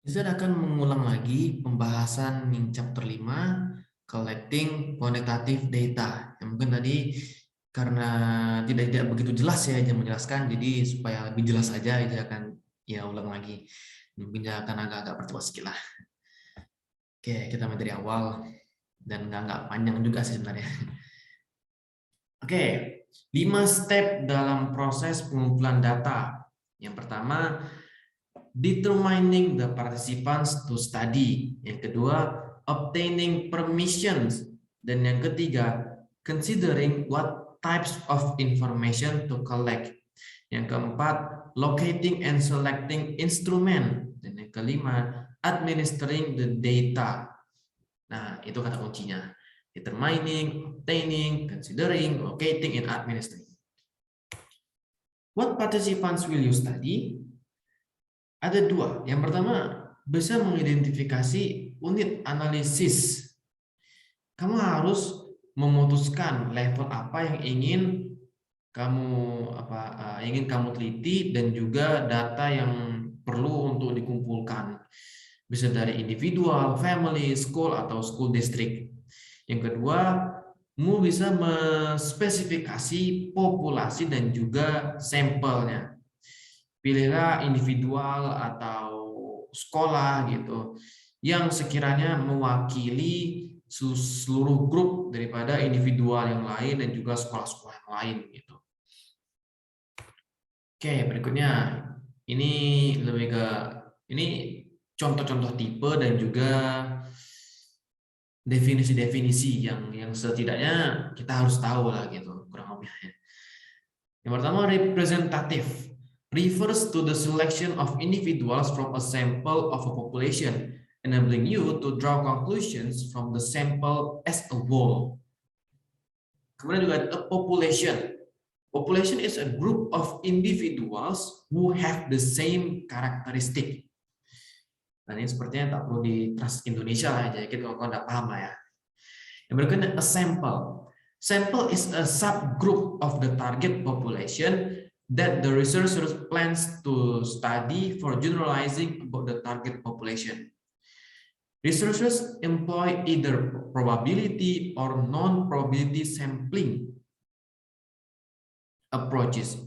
Zed akan mengulang lagi pembahasan Ning chapter 5, collecting quantitative data. Yang mungkin tadi karena tidak begitu jelas ya dia menjelaskan, jadi supaya lebih jelas saja dia akan ulang lagi. Mungkin dia akan agak-agak percepat sedikit lah. Oke, kita mulai dari awal dan nggak panjang juga sih sebenarnya. Oke, 5 step dalam proses pengumpulan data. Yang pertama, determining the participants to study. Yang kedua, obtaining permissions. Dan yang ketiga, considering what types of information to collect. Yang keempat, locating and selecting instrument. Dan yang kelima, administering the data. Nah, itu kata kuncinya. Determining, obtaining, considering, locating, and administering. What participants will you study? Ada dua. Yang pertama, bisa mengidentifikasi unit analisis. Kamu harus memutuskan level apa yang ingin kamu teliti dan juga data yang perlu untuk dikumpulkan. Bisa dari individual, family, school, atau school district. Yang kedua, kamu bisa menspesifikasi populasi dan juga sampelnya. Pilihlah individual atau sekolah gitu yang sekiranya mewakili seluruh grup daripada individual yang lain dan juga sekolah-sekolah yang lain gitu. Oke, berikutnya ini lebih ke ini contoh-contoh tipe dan juga definisi-definisi yang setidaknya kita harus tahu lah gitu kurang lebihnya. Yang pertama, representative refers to the selection of individuals from a sample of a population, enabling you to draw conclusions from the sample as a whole. Kemudian juga a population. Population is a group of individuals who have the same characteristic. Nah, ini sepertinya tak perlu di trans Indonesia lah, jadi kalau kau tidak paham lah ya. Yang berikutnya, a sample. Sample is a subgroup of the target population that the researcher plans to study for generalizing about the target population. Researchers employ either probability or non-probability sampling approaches.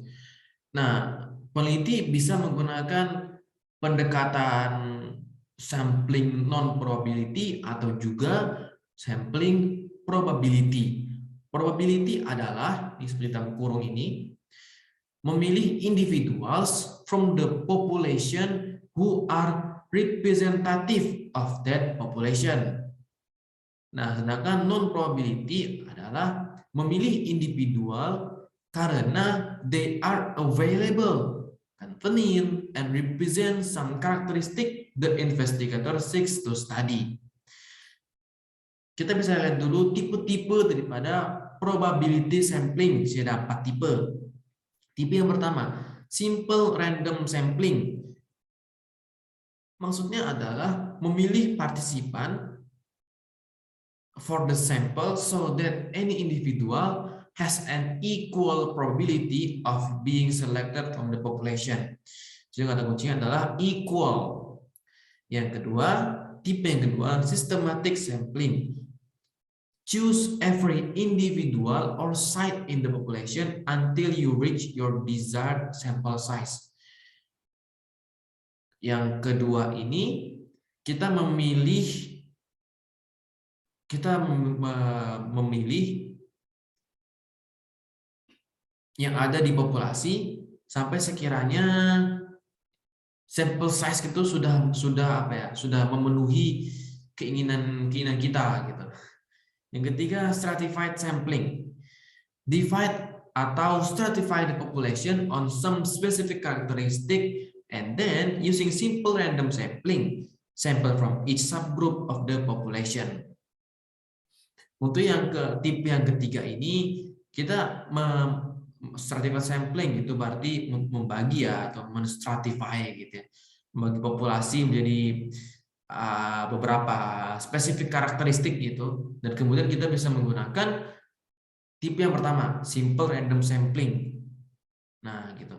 Nah, peneliti bisa menggunakan pendekatan sampling non-probability atau juga sampling probability. Probability adalah, ini seperti dalam kurung ini, memilih individuals from the population who are representative of that population. Nah, sedangkan non-probability adalah memilih individual karena they are available, convenient, and represent some characteristic the investigator seeks to study. Kita bisa lihat dulu tipe-tipe daripada probability sampling. Ada 4 tipe. Tipe yang pertama, simple random sampling. Maksudnya adalah memilih partisipan for the sample so that any individual has an equal probability of being selected from the population. Jadi kata kuncinya adalah equal. Yang kedua, tipe yang kedua, systematic sampling. Choose every individual or site in the population until you reach your desired sample size. Yang kedua ini, kita memilih yang ada di populasi sampai sekiranya sampel size itu sudah memenuhi keinginan kita gitu. Yang ketiga, stratified sampling. Divide atau stratify the population on some specific characteristic and then using simple random sampling, sample from each subgroup of the population. Untuk tipe yang ketiga ini, kita stratified sampling itu berarti membagi ya atau menstratify gitu ya. Membagi populasi menjadi beberapa spesifik karakteristik gitu, dan kemudian kita bisa menggunakan tipe yang pertama, simple random sampling. Nah, gitu.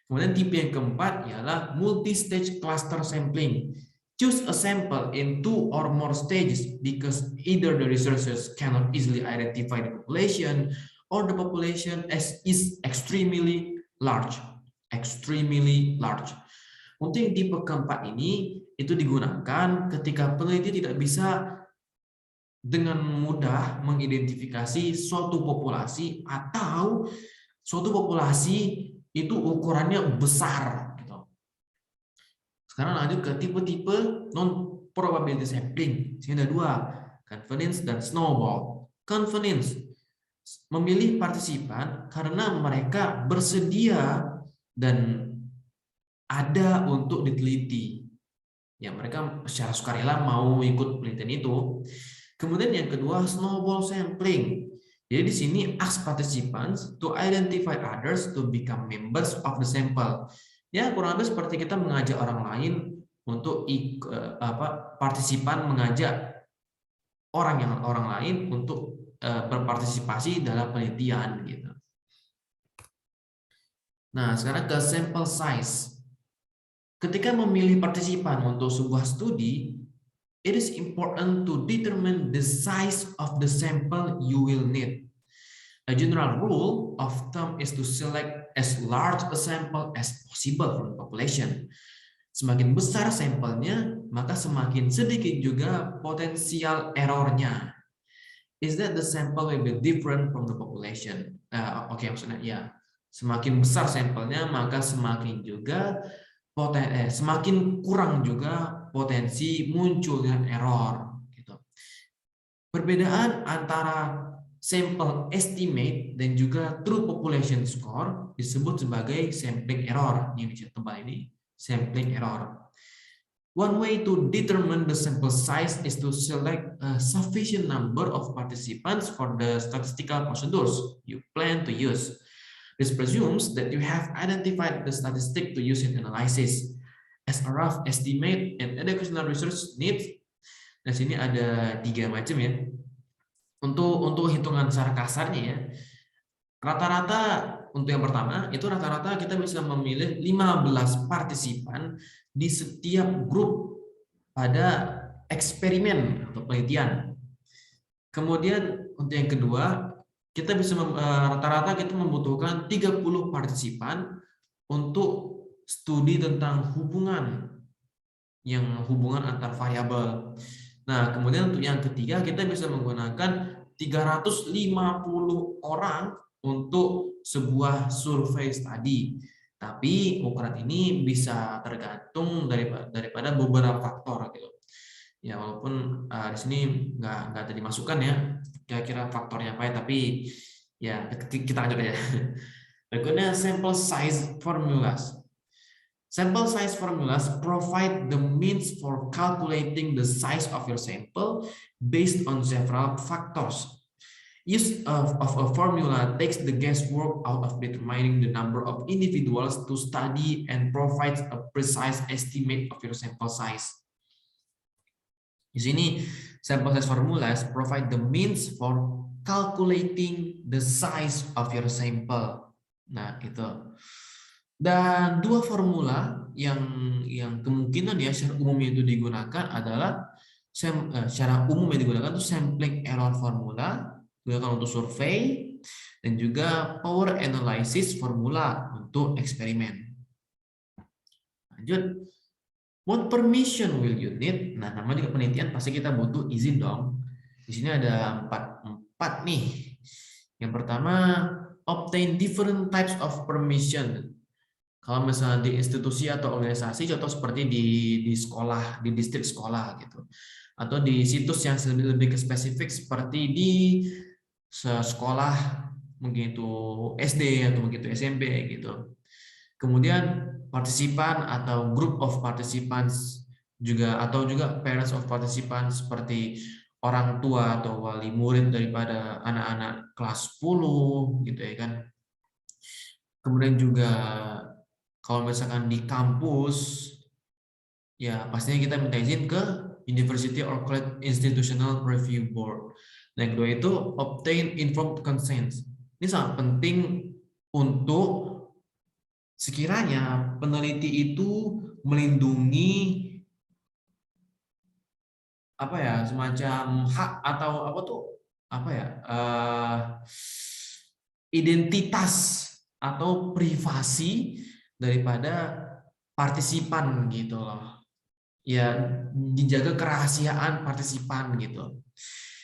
Kemudian tipe yang keempat ialah multi-stage cluster sampling. Choose a sample in 2 or more stages because either the researchers cannot easily identify the population or the population is extremely large. Extremely large. Untuk yang tipe keempat ini, itu digunakan ketika peneliti tidak bisa dengan mudah mengidentifikasi suatu populasi atau suatu populasi itu ukurannya besar. Gitu. Sekarang lanjut ke tipe-tipe non-probability sampling. Sini ada dua, confidence dan snowball. Confidence, memilih partisipan karena mereka bersedia dan ada untuk diteliti. Ya, mereka secara sukarela mau ikut penelitian itu. Kemudian yang kedua, snowball sampling. Jadi di sini ask participants to identify others to become members of the sample. Ya, kurang lebih seperti kita mengajak orang lain untuk partisipan mengajak orang lain untuk berpartisipasi dalam penelitian gitu. Nah, sekarang ke sample size. Ketika memilih partisipan untuk sebuah studi, it is important to determine the size of the sample you will need. A general rule of thumb is to select as large a sample as possible from the population. Semakin besar sampelnya, maka semakin sedikit juga potensial errornya. Is that the sample will be different from the population? Oke, maksudnya ya, semakin besar sampelnya, maka semakin juga semakin kurang juga potensi munculnya error. Gitu. Perbedaan antara sample estimate dan juga true population score disebut sebagai sampling error. Ini tempat ini sampling error. One way to determine the sample size is to select a sufficient number of participants for the statistical procedures you plan to use. This presumes that you have identified the statistic to use in analysis. As a rough estimate and educational research needs, nah sini ada 3 macam ya. Untuk hitungan secara kasarnya ya, rata-rata untuk yang pertama itu rata-rata kita bisa memilih 15 partisipan di setiap grup pada eksperimen atau penelitian. Kemudian untuk yang kedua, kita bisa rata-rata kita membutuhkan 30 partisipan untuk studi tentang hubungan antar variabel. Nah, kemudian untuk yang ketiga kita bisa menggunakan 350 orang untuk sebuah survei studi. Tapi ukuran ini bisa tergantung daripada beberapa faktor gitu. Ya walaupun di sini nggak ada dimasukkan ya kira-kira faktornya apa ya, tapi ya kita lanjut aja. Berikutnya sample size formulas. Sample size formulas provide the means for calculating the size of your sample based on several factors. Use of a formula takes the guesswork out of determining the number of individuals to study and provides a precise estimate of your sample size. Di sini sample size formulas provide the means for calculating the size of your sample. Nah, itu. Dan dua formula yang kemungkinan ya secara umum itu digunakan adalah secara umum yang digunakan itu sampling error formula digunakan untuk survei dan juga power analysis formula untuk eksperimen. Lanjut. What permission will you need? Nah, namanya juga penelitian pasti kita butuh izin dong. Di sini ada empat nih. Yang pertama, obtain different types of permission. Kalau misalnya di institusi atau organisasi, contoh seperti di sekolah, di distrik sekolah gitu, atau di situs yang lebih spesifik seperti di sekolah, mungkin itu SD atau mungkin itu SMP gitu. Kemudian partisipan atau group of participants juga atau juga parents of participants seperti orang tua atau wali murid daripada anak-anak kelas 10 gitu ya kan. Kemudian juga kalau misalkan di kampus ya pastinya kita minta izin ke University or College Institutional Review Board. Dan kedua itu obtain informed consent. Ini sangat penting untuk sekiranya peneliti itu melindungi apa ya, semacam hak atau apa tuh, apa ya, identitas atau privasi daripada partisipan gitu loh. Ya, dijaga kerahasiaan partisipan gitu.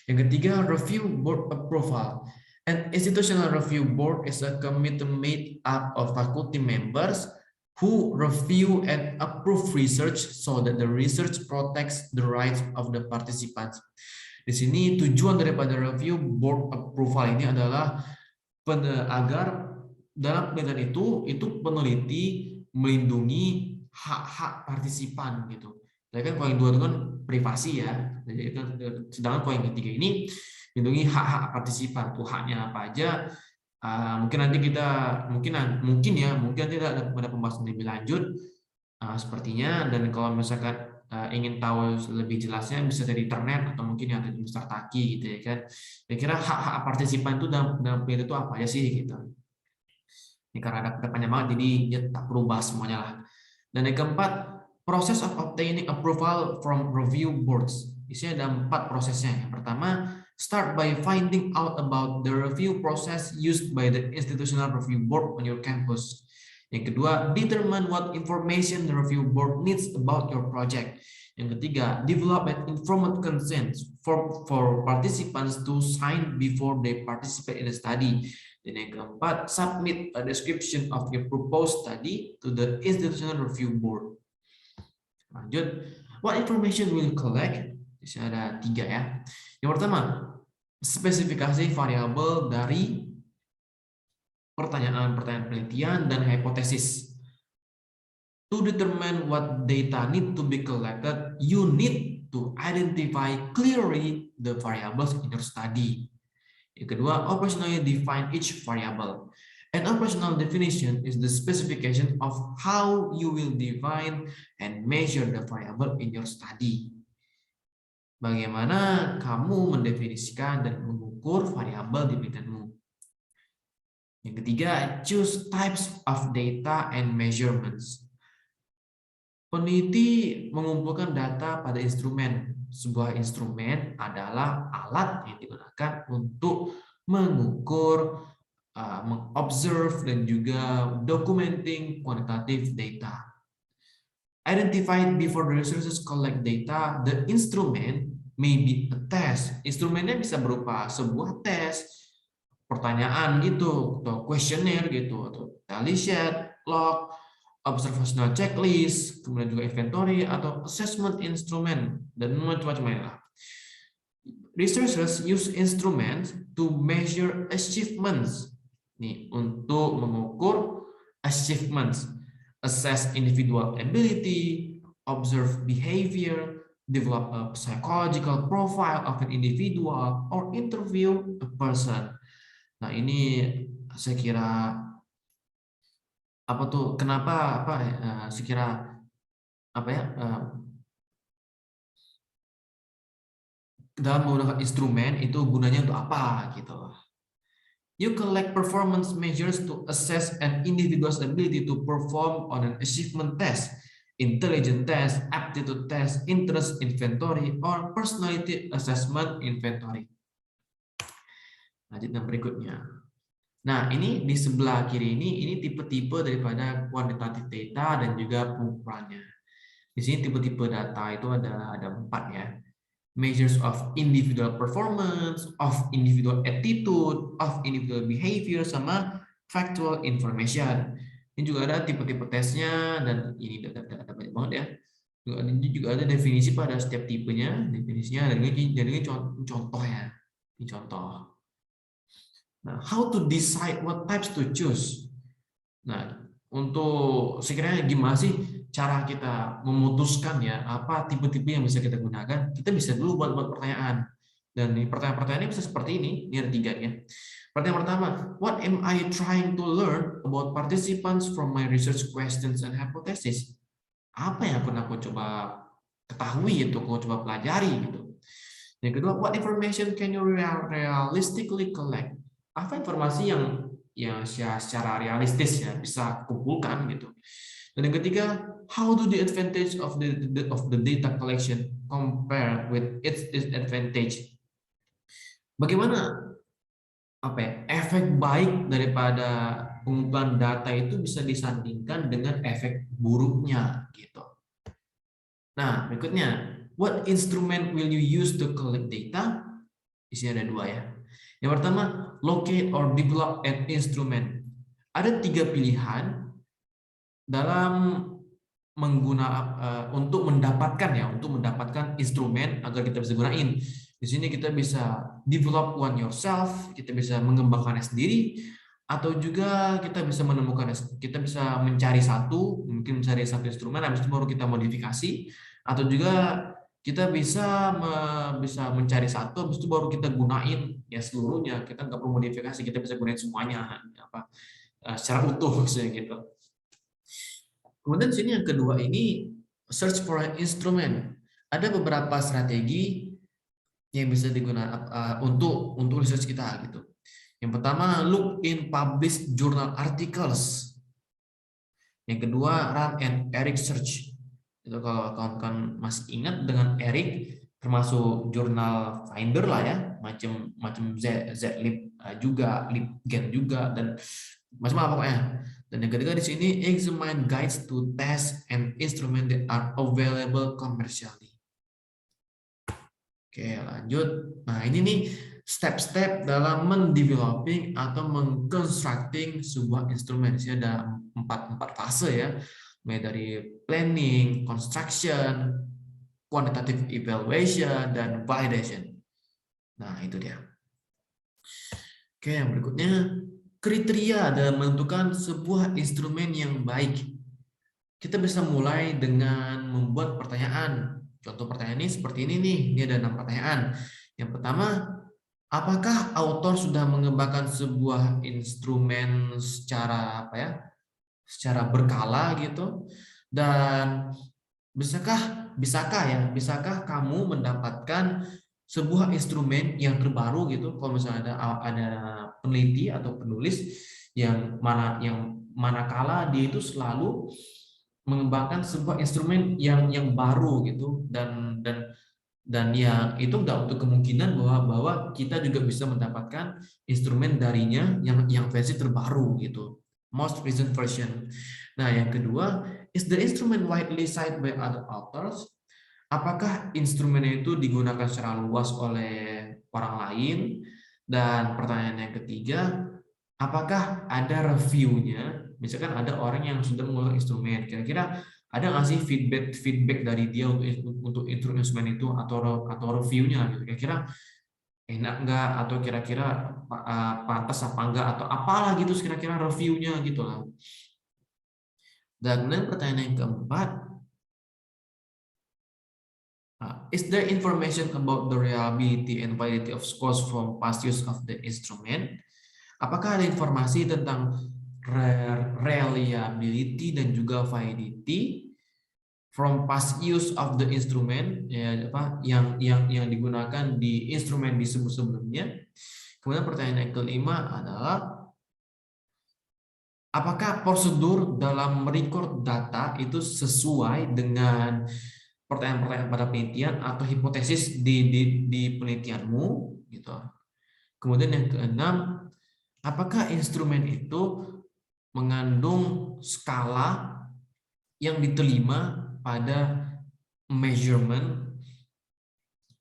Yang ketiga, review board approval. An institutional review board is a committee made up of faculty members who review and approve research so that the research protects the rights of the participants. Di sini tujuan daripada review board approval ini adalah agar dalam penelitian itu peneliti melindungi hak-hak partisipan gitu. Jadi kan poin 2 itu kan privasi ya. Jadi kan, sedangkan poin ketiga ini melindungi hak-hak partisipan. Tuh haknya apa aja. Mungkin nanti kita mungkin nanti ada pembahasan lebih lanjut sepertinya. Dan kalau misalkan ingin tahu lebih jelasnya bisa dari internet atau mungkin yang ada di Mr. Taki gitu ya kan. Kira-kira hak-hak partisipan itu dalam penelitian itu apa aja sih gitu. Ini karena ada panjang banget jadi dia tak perlu bahas semuanya lah. Dan yang keempat, process of obtaining approval from review boards. Di sini ada 4 prosesnya. Yang pertama, start by finding out about the review process used by the institutional review board on your campus. Yang kedua, determine what information the review board needs about your project. Yang ketiga, develop an informed consent for participants to sign before they participate in the study. Dan yang keempat, submit a description of your proposed study to the institutional review board. Lanjut, what information will you collect? Di sini ada 3 ya. Yang pertama, spesifikasi variabel dari pertanyaan-pertanyaan penelitian dan hipotesis. To determine what data need to be collected, you need to identify clearly the variables in your study. Yang kedua, operationally define each variable. An operational definition is the specification of how you will define and measure the variable in your study. Bagaimana kamu mendefinisikan dan mengukur variabel di penelitianmu. Yang ketiga, choose types of data and measurements. Peneliti mengumpulkan data pada instrumen. Sebuah instrumen adalah alat yang digunakan untuk mengukur, mengobserve, dan juga documenting quantitative data. Identified before the resources collect data, the instrument may be a test. Instrumennya bisa berupa sebuah tes, pertanyaan gitu, atau questionnaire gitu, atau tally sheet, log, observational checklist, kemudian juga inventory atau assessment instrument, dan macam-macam lain lah. Researchers use instruments to measure achievements. Nih, untuk mengukur achievements, assess individual ability, observe behavior, develop a psychological profile of an individual, or interview a person. Nah, ini saya kira apa tuh, kenapa saya kira apa ya, dalam menggunakan instrumen itu gunanya untuk apa gitu. You collect performance measures to assess an individual's ability to perform on an achievement test, intelligence test, aptitude test, interest inventory, or personality assessment inventory. Lanjut yang berikutnya. Nah, ini di sebelah kiri ini tipe-tipe daripada quantitative data dan juga pengukurannya. Di sini tipe-tipe data itu ada 4 ya. Measures of individual performance, of individual attitude, of individual behavior, sama factual information. Ini juga ada tipe-tipe tesnya, dan ini ada banyak banget ya. Juga ada definisi pada setiap tipenya, definisinya, dan ini contoh ya. Ini contoh. Nah, how to decide what types to choose? Nah, untuk sekiranya gimana sih cara kita memutuskan ya apa tipe-tipe yang bisa kita gunakan? Kita bisa dulu buat pertanyaan. Dan pertanyaan-pertanyaan ini bisa seperti ini ada 3 ya. Pertanyaan pertama, what am I trying to learn about participants from my research questions and hypothesis? Apa yang aku coba ketahui itu, aku coba pelajari gitu. Yang kedua, what information can you realistically collect? Apa informasi yang secara realistis ya bisa kumpulkan gitu. Dan yang ketiga, how do the advantage of the data collection compare with its disadvantage? Bagaimana apa ya, efek baik daripada pengumpulan data itu bisa disandingkan dengan efek buruknya gitu. Nah, berikutnya, what instrument will you use to collect data? Di sini ada dua ya. Yang pertama, locate or develop an instrument. Ada tiga pilihan dalam untuk mendapatkan instrumen agar kita bisa gunain. Di sini kita bisa develop one yourself, kita bisa mengembangkannya sendiri, atau juga kita bisa mencari mungkin mencari satu instrumen, habis itu baru kita modifikasi, atau juga kita bisa mencari satu, habis itu baru kita gunain ya seluruhnya. Kita nggak perlu modifikasi, kita bisa gunain semuanya secara utuh gitu. Kemudian sini yang kedua ini search for an instrument. Ada beberapa strategi yang bisa digunakan untuk research kita gitu. Yang pertama, look in published journal articles. Yang kedua, run an ERIC search. Itu kalau kawan-kawan masih ingat dengan ERIC, termasuk jurnal Finder lah ya, macam Zlib juga, LibGen juga, dan macam apa pokoknya. Dan yang ketiga di sini, examine guides to test and instrument that are available commercially. Oke, lanjut. Nah, ini nih step-step dalam mendeveloping atau mengconstructing sebuah instrumen. Ini ada empat fase ya, mulai dari planning, construction, quantitative evaluation, dan validation. Nah, itu dia. Oke, yang berikutnya, kriteria dalam menentukan sebuah instrumen yang baik. Kita bisa mulai dengan membuat pertanyaan. Contoh pertanyaan ini seperti ini nih. Ini ada 6 pertanyaan. Yang pertama, apakah autor sudah mengembangkan sebuah instrumen secara secara berkala gitu? Dan bisakah kamu mendapatkan sebuah instrumen yang terbaru gitu? Kalau misalnya ada peneliti atau penulis yang manakala dia itu selalu mengembangkan sebuah instrumen yang baru gitu, dan yang itu nggak untuk kemungkinan bahwa kita juga bisa mendapatkan instrumen darinya yang versi terbaru gitu, most recent version. Nah, yang kedua, is the instrument widely cited by other authors? Apakah instrumen itu digunakan secara luas oleh orang lain? Dan pertanyaan yang ketiga, apakah ada reviewnya? Misalkan ada orang yang sudah menggunakan instrumen, kira-kira ada nggak sih feedback dari dia untuk instrumen itu atau reviewnya gitu? Kira-kira enak nggak, atau kira-kira pantas apa enggak, atau apalah gitu kira-kira reviewnya gitu lah. Dan kemudian pertanyaan yang keempat, is there information about the reliability and validity of scores from past use of the instrument? Apakah ada informasi tentang reliability dan juga validity from past use of the instrument, ya, yang digunakan di instrumen disebut sebelumnya? Kemudian pertanyaan yang kelima adalah, apakah prosedur dalam merecord data itu sesuai dengan pertanyaan-pertanyaan pada penelitian atau hipotesis di penelitianmu gitu. Kemudian yang keenam, apakah instrumen itu mengandung skala yang diterima pada measurement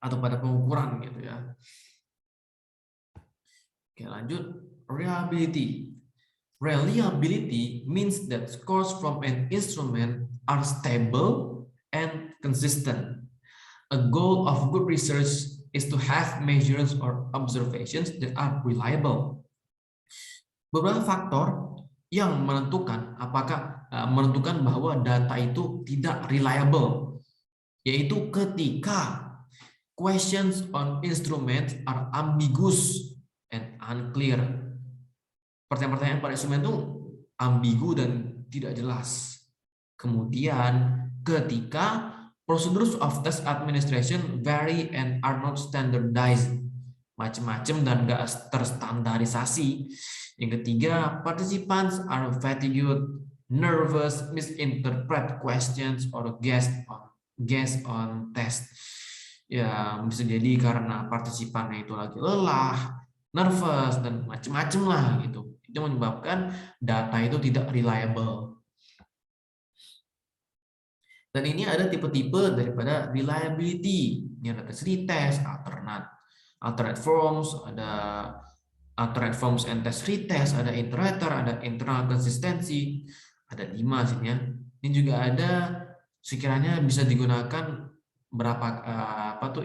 atau pada pengukuran gitu ya. Oke, lanjut. Reliability. Reliability means that scores from an instrument are stable and consistent. A goal of good research is to have measures or observations that are reliable. Beberapa faktor yang menentukan bahwa data itu tidak reliable, yaitu ketika questions on instruments are ambiguous and unclear. Pertanyaan-pertanyaan pada instrumen itu ambigu dan tidak jelas. Kemudian ketika procedures of test administration vary and are not standardized, macam-macam dan nggak terstandarisasi. Yang ketiga, participants are fatigued nervous, misinterpret questions, or guess on test. Ya, bisa jadi karena partisipannya itu lagi lelah, nervous, dan macam-macam lah gitu. Itu menyebabkan data itu tidak reliable. Dan ini ada tipe-tipe daripada reliability. Ini ada tes retest, alternate forms, ada alternate forms and test retest, ada iterator, ada internal consistency, ada 5 sini ya. Ini juga ada sekiranya bisa digunakan berapa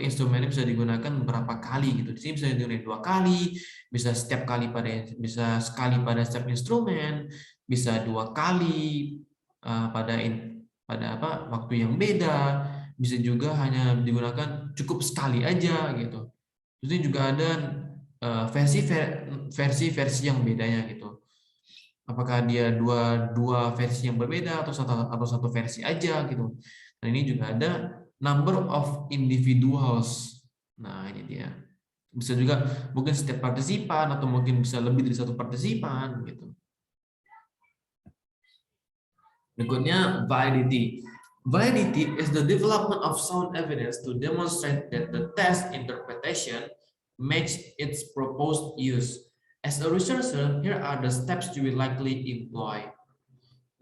instrumennya bisa digunakan berapa kali gitu. Di sini bisa digunakan 2 kali, bisa sekali pada setiap instrumen, bisa 2 kali pada waktu yang beda, bisa juga hanya digunakan cukup sekali aja gitu. Terus ini juga ada versi yang bedanya gitu. Apakah dia dua versi yang berbeda atau satu versi aja gitu. Dan ini juga ada number of individuals. Nah, ini dia. Bisa juga mungkin setiap partisipan atau mungkin bisa lebih dari satu partisipan gitu. Berikutnya validity. Validity is the development of sound evidence to demonstrate that the test interpretation matches its proposed use. As a researcher, here are the steps you will likely employ.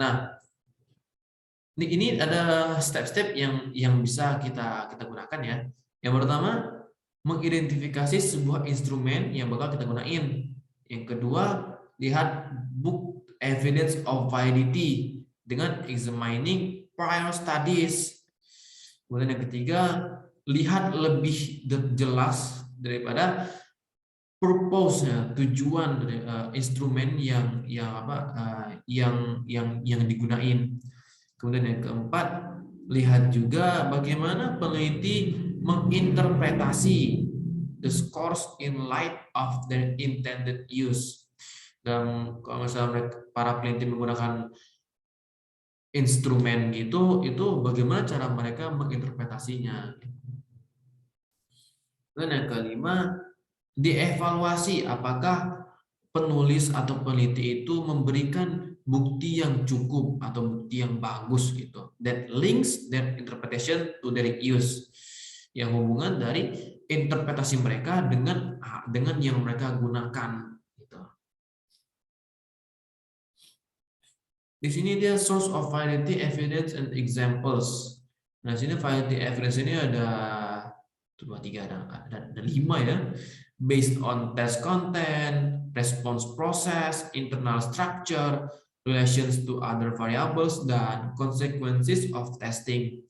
Nah, ini ada step-step yang bisa kita gunakan ya. Yang pertama, mengidentifikasi sebuah instrumen yang bakal kita gunain. Yang kedua, lihat book evidence of validity dengan examining prior studies. Kemudian yang ketiga, lihat lebih jelas daripada purpose-nya, tujuan dari instrumen yang digunain. Kemudian yang keempat, lihat juga bagaimana peneliti menginterpretasi the scores in light of their intended use. Dan kalau misalnya para peneliti menggunakan instrumen gitu, itu bagaimana cara mereka menginterpretasinya. Dan yang kelima, dievaluasi apakah penulis atau peneliti itu memberikan bukti yang cukup atau bukti yang bagus gitu, that links their interpretation to their use, yang hubungan dari interpretasi mereka dengan yang mereka gunakan gitu. Di sini dia source of validity evidence and examples. Nah, sini validity evidence ini ada 5 ya. Based on test content, response process, internal structure, relations to other variables, dan consequences of testing.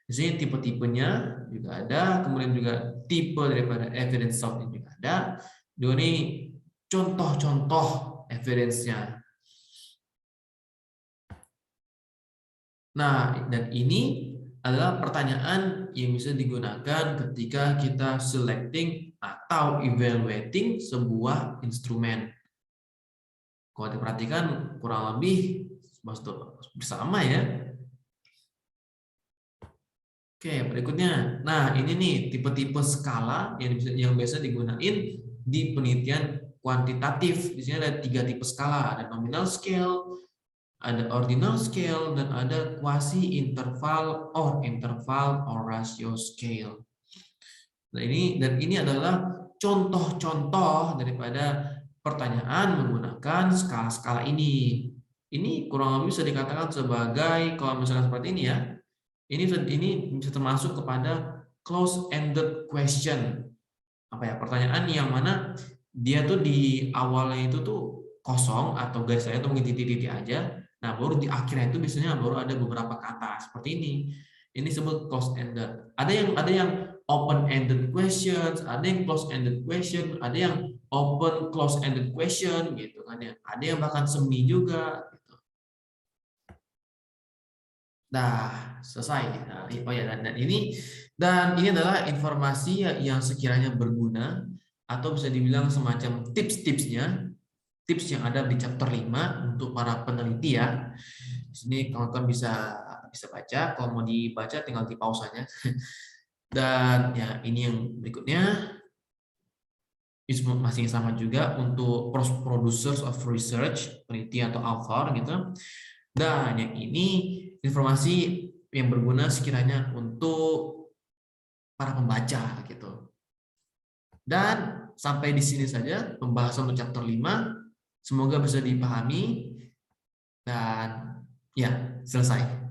Di sini tipe-tipenya juga ada, kemudian juga tipe daripada evidence source juga ada. Ini contoh-contoh evidence-nya. Nah, dan ini adalah pertanyaan yang bisa digunakan ketika kita selecting atau evaluating sebuah instrumen. Kalau diperhatikan kurang lebih bersama ya. Oke, berikutnya. Nah, ini nih tipe-tipe skala yang biasa digunain di penelitian kuantitatif. Di sini ada 3 tipe skala, ada nominal scale, ada ordinal scale, dan ada quasi interval or ratio scale. Nah, ini adalah contoh-contoh daripada pertanyaan menggunakan skala-skala ini. Ini kurang lebih bisa dikatakan sebagai, kalau misalnya seperti ini ya, ini bisa termasuk kepada close-ended question. Pertanyaan yang mana dia tuh di awalnya itu tuh kosong atau garisnya itu mungkin titik-titik aja. Nah, baru di akhirnya itu biasanya baru ada beberapa kata seperti ini. Ini disebut close-ended. Ada yang open-ended questions, ada yang close-ended question, ada yang open close-ended question gitu kan ya. Ada yang bahkan semi juga gitu. Nah, selesai. Nah, ini adalah informasi yang sekiranya berguna atau bisa dibilang semacam tips-tipsnya, tips yang ada di chapter 5 untuk para peneliti ya. Di sini kawan-kawan bisa baca, kalau mau dibaca tinggal di pausanya. Dan ya, ini yang berikutnya masih sama juga untuk producers of research, peneliti atau author gitu. Dan yang ini informasi yang berguna sekiranya untuk para pembaca gitu. Dan sampai di sini saja pembahasan untuk chapter 5. Semoga bisa dipahami dan ya, selesai.